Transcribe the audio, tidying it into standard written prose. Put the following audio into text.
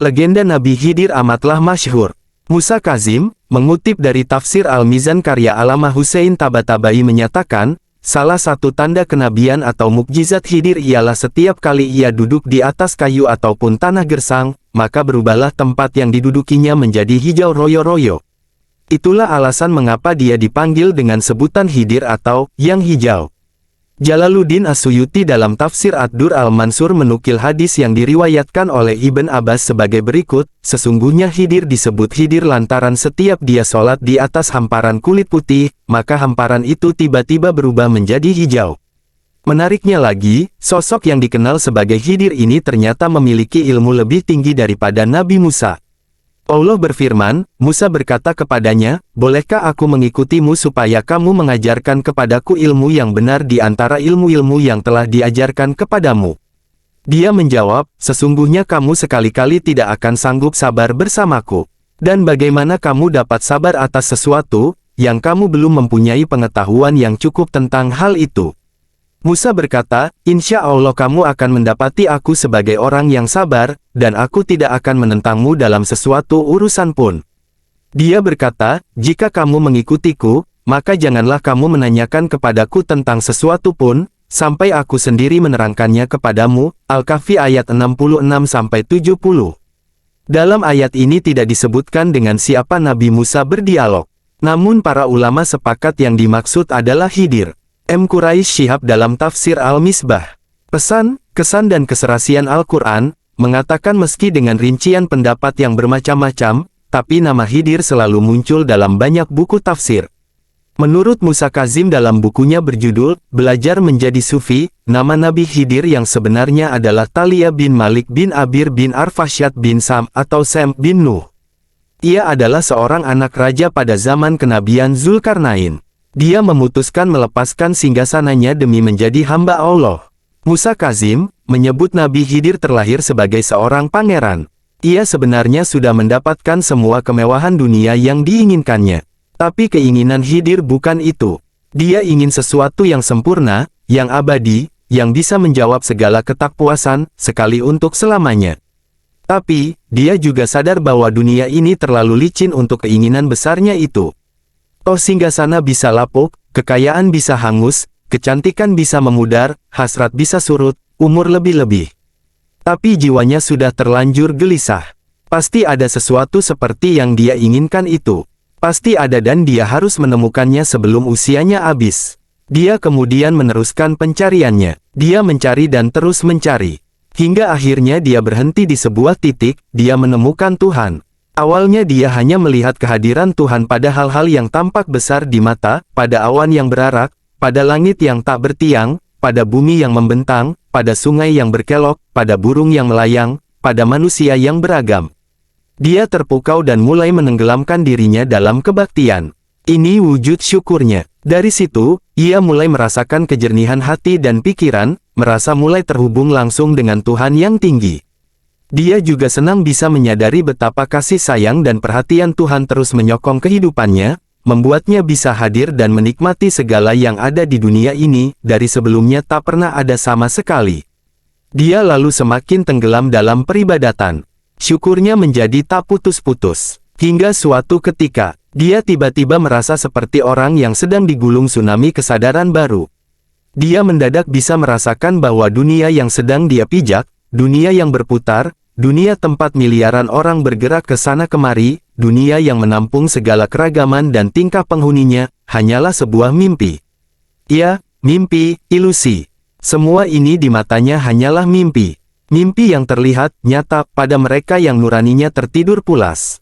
Legenda Nabi Khidir amatlah masyhur. Musa Kazim, mengutip dari tafsir Al-Mizan karya Allamah Hussein Tabatabai menyatakan, salah satu tanda kenabian atau mukjizat Khidir ialah setiap kali ia duduk di atas kayu ataupun tanah gersang, maka berubahlah tempat yang didudukinya menjadi hijau royo-royo. Itulah alasan mengapa dia dipanggil dengan sebutan Khidir atau yang hijau. Jalaluddin As-Suyuti dalam tafsir Ad-Dur Al-Mansur menukil hadis yang diriwayatkan oleh Ibn Abbas sebagai berikut, sesungguhnya Khidir disebut Khidir lantaran setiap dia sholat di atas hamparan kulit putih, maka hamparan itu tiba-tiba berubah menjadi hijau. Menariknya lagi, sosok yang dikenal sebagai Khidir ini ternyata memiliki ilmu lebih tinggi daripada Nabi Musa. Allah berfirman, Musa berkata kepadanya, bolehkah aku mengikutimu supaya kamu mengajarkan kepadaku ilmu yang benar di antara ilmu-ilmu yang telah diajarkan kepadamu? Dia menjawab, sesungguhnya kamu sekali-kali tidak akan sanggup sabar bersamaku. Dan bagaimana kamu dapat sabar atas sesuatu, yang kamu belum mempunyai pengetahuan yang cukup tentang hal itu? Musa berkata, insya Allah kamu akan mendapati aku sebagai orang yang sabar, dan aku tidak akan menentangmu dalam sesuatu urusan pun. Dia berkata, jika kamu mengikutiku, maka janganlah kamu menanyakan kepadaku tentang sesuatu pun, sampai aku sendiri menerangkannya kepadamu. Al-Kahfi ayat 66-70. Dalam ayat ini tidak disebutkan dengan siapa Nabi Musa berdialog. Namun para ulama sepakat yang dimaksud adalah Khidir. M. Quraish Shihab dalam tafsir Al-Misbah. Pesan, kesan dan keserasian Al-Quran, mengatakan meski dengan rincian pendapat yang bermacam-macam, tapi nama Khidir selalu muncul dalam banyak buku tafsir. Menurut Musa Kazim dalam bukunya berjudul, Belajar Menjadi Sufi, nama Nabi Khidir yang sebenarnya adalah Talia bin Malik bin Abir bin Arfashyad bin Sam atau Sem bin Nuh. Ia adalah seorang anak raja pada zaman kenabian Zulkarnain. Dia memutuskan melepaskan singgasananya demi menjadi hamba Allah. Musa Kazim menyebut Nabi Khidir terlahir sebagai seorang pangeran. Ia sebenarnya sudah mendapatkan semua kemewahan dunia yang diinginkannya. Tapi keinginan Khidir bukan itu. Dia ingin sesuatu yang sempurna, yang abadi, yang bisa menjawab segala ketakpuasan, sekali untuk selamanya. Tapi, dia juga sadar bahwa dunia ini terlalu licin untuk keinginan besarnya itu. Toh singgasana bisa lapuk, kekayaan bisa hangus, kecantikan bisa memudar, hasrat bisa surut, umur lebih-lebih. Tapi jiwanya sudah terlanjur gelisah. Pasti ada sesuatu seperti yang dia inginkan itu. Pasti ada dan dia harus menemukannya sebelum usianya habis. Dia kemudian meneruskan pencariannya. Dia mencari dan terus mencari. Hingga akhirnya dia berhenti di sebuah titik, dia menemukan Tuhan. Awalnya dia hanya melihat kehadiran Tuhan pada hal-hal yang tampak besar di mata, pada awan yang berarak, pada langit yang tak bertiang, pada bumi yang membentang, pada sungai yang berkelok, pada burung yang melayang, pada manusia yang beragam. Dia terpukau dan mulai menenggelamkan dirinya dalam kebaktian. Ini wujud syukurnya. Dari situ, ia mulai merasakan kejernihan hati dan pikiran, merasa mulai terhubung langsung dengan Tuhan yang tinggi. Dia juga senang bisa menyadari betapa kasih sayang dan perhatian Tuhan terus menyokong kehidupannya, membuatnya bisa hadir dan menikmati segala yang ada di dunia ini, dari sebelumnya tak pernah ada sama sekali. Dia lalu semakin tenggelam dalam peribadatan. Syukurnya menjadi tak putus-putus. Hingga suatu ketika, dia tiba-tiba merasa seperti orang yang sedang digulung tsunami kesadaran baru. Dia mendadak bisa merasakan bahwa dunia yang sedang dia pijak, dunia yang berputar, dunia tempat miliaran orang bergerak ke sana kemari, dunia yang menampung segala keragaman dan tingkah penghuninya, hanyalah sebuah mimpi. Ya, mimpi, ilusi. Semua ini di matanya hanyalah mimpi. Mimpi yang terlihat nyata pada mereka yang nuraninya tertidur pulas.